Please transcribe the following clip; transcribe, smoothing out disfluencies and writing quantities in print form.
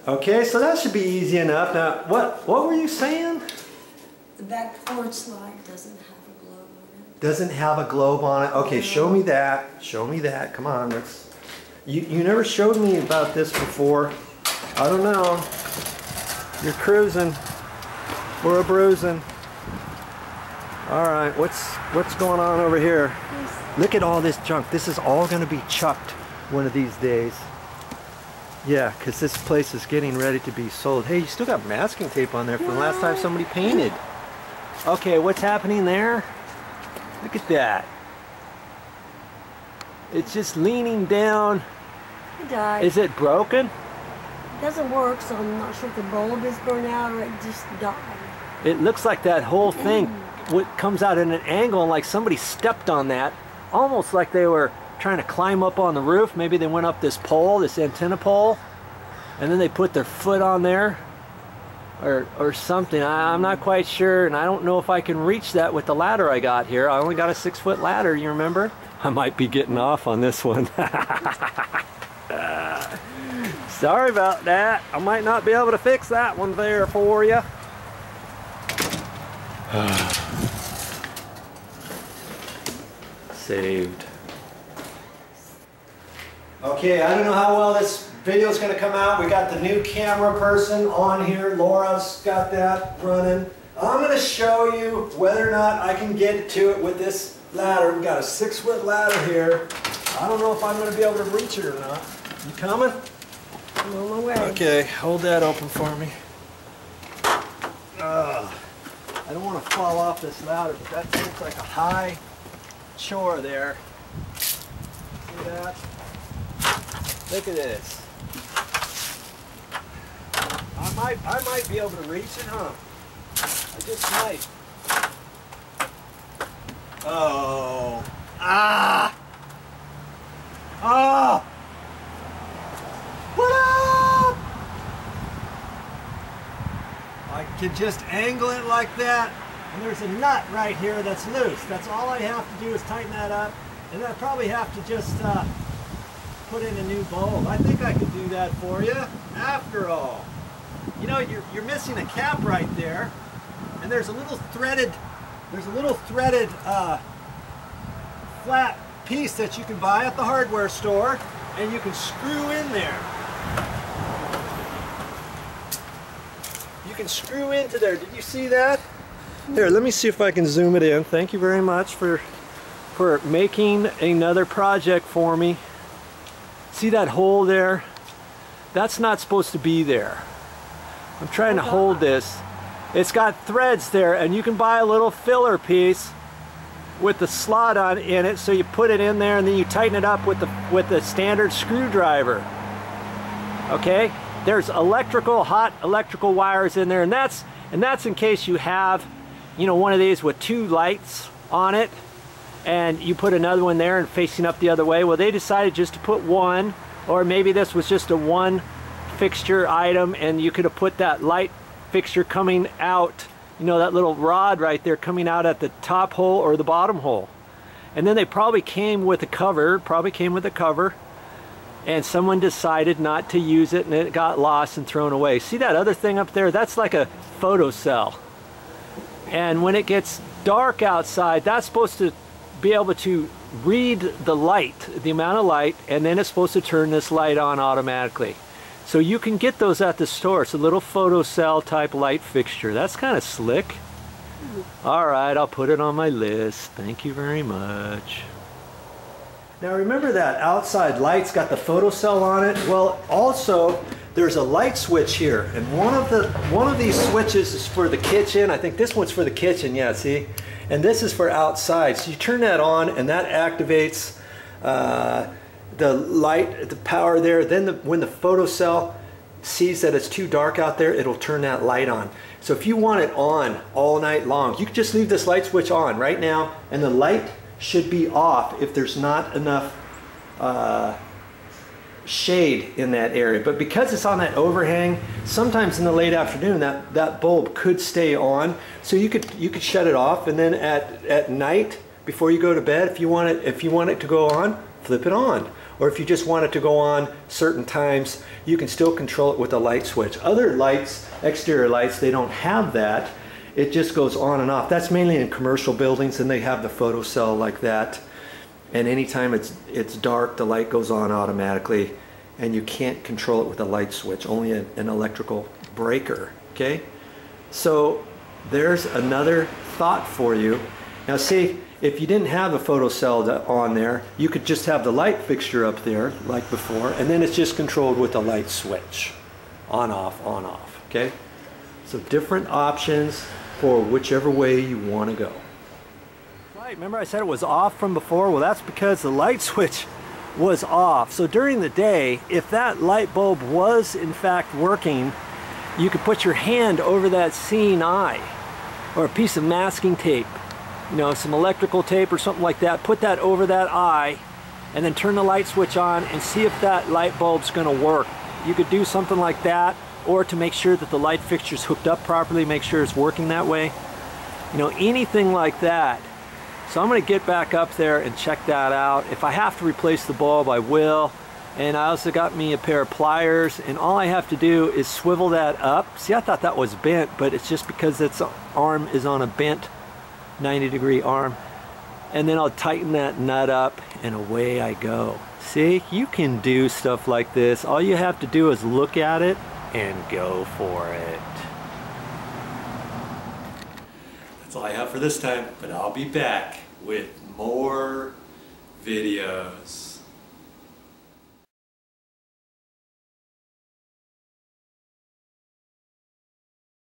Okay, so that should be easy enough. Now, what were you saying? The back porch light doesn't have a globe on it. Doesn't have a globe on it. Okay, show me that. Show me that. Come on, let's. You never showed me about this before. I don't know. You're cruising. We're a bruising. All right, what's going on over here? Look at all this junk. This is all going to be chucked one of these days. Yeah, because this place is getting ready to be sold. Hey, you still got masking tape on there from the last time somebody painted. Okay, what's happening there? Look at that. It's just leaning down. It died. Is it broken? It doesn't work, so I'm not sure if the bulb is burned out or it just died. It looks like that whole thing comes out at an angle and like somebody stepped on that. Almost like they were trying to climb up on the roof. Maybe they went up this pole, this antenna pole, and then they put their foot on there or something. I'm not quite sure, and I don't know if I can reach that with the ladder I got here. I only got a 6-foot ladder, you remember? I might be getting off on this one. Sorry about that. I might not be able to fix that one there for you. Saved. Okay, I don't know how well this video is going to come out. We got the new camera person on here. Laura's got that running. I'm going to show you whether or not I can get to it with this ladder. We've got a 6-foot ladder here. I don't know if I'm going to be able to reach it or not. You coming? I'm on my way. Okay, hold that open for me. I don't want to fall off this ladder, but that looks like a high chore there. See that? Look at this. I might be able to reach it, huh? I just might. Oh. Ah! Oh! What up? I can just angle it like that, and there's a nut right here that's loose. That's all I have to do is tighten that up, and I probably have to just put in a new bulb. I think I could do that for you, after all. You know, you're missing a cap right there, and there's a little threaded, flat piece that you can buy at the hardware store, and you can screw in there. You can screw into there. Did you see that? Here, let me see if I can zoom it in. Thank you very much for making another project for me. See that hole there? That's not supposed to be there. I'm trying to hold this. It's got threads there, and you can buy a little filler piece with the slot in it, so you put it in there and then you tighten it up with the standard screwdriver. Okay? There's hot electrical wires in there, and that's in case you have, you know, one of these with 2 lights on it, and you put another one there and facing up the other way. Well, they decided just to put one, or maybe this was just a 1 fixture item, and you could have put that light fixture coming out, you know, that little rod right there coming out at the top hole or the bottom hole. And then they probably came with a cover, and someone decided not to use it, and it got lost and thrown away. See that other thing up there? That's like a photocell. And when it gets dark outside, that's supposed to be able to read the light, the amount of light, and then it's supposed to turn this light on automatically. So you can get those at the store. It's a little photocell type light fixture. That's kind of slick. All right, I'll put it on my list. Thank you very much. Now remember that outside light's got the photocell on it? Well, also there's a light switch here, and one of these switches is for the kitchen. I think this one's for the kitchen, yeah, see? And this is for outside. So you turn that on and that activates the light, the power there. Then when the photocell sees that it's too dark out there, it'll turn that light on. So if you want it on all night long, you can just leave this light switch on right now, and the light should be off if there's not enough shade in that area. But because it's on that overhang, sometimes in the late afternoon that bulb could stay on. So you could shut it off, and then at night before you go to bed. If you want it to go on, flip it on. Or if you just want it to go on certain times, you can still control it with a light switch. Other lights, exterior lights, they don't have that. It just goes on and off. That's mainly in commercial buildings, and they have the photocell like that. And anytime it's dark, the light goes on automatically, and you can't control it with a light switch, only an electrical breaker, okay? So there's another thought for you. Now see, if you didn't have a photocell on there, you could just have the light fixture up there like before, and then it's just controlled with a light switch. On, off, okay? So different options for whichever way you want to go. Right, remember I said it was off from before? Well, that's because the light switch was off. So during the day, if that light bulb was in fact working, you could put your hand over that seeing eye, or a piece of masking tape, you know, some electrical tape or something like that, put that over that eye, and then turn the light switch on and see if that light bulb's gonna work. You could do something like that, or to make sure that the light fixture's hooked up properly, make sure it's working that way. You know, anything like that. So I'm gonna get back up there and check that out. If I have to replace the bulb, I will. And I also got me a pair of pliers, and all I have to do is swivel that up. See, I thought that was bent, but it's just because its arm is on a bent 90-degree arm. And then I'll tighten that nut up, and away I go. See, you can do stuff like this. All you have to do is look at it and go for it. That's all I have for this time, but I'll be back with more videos.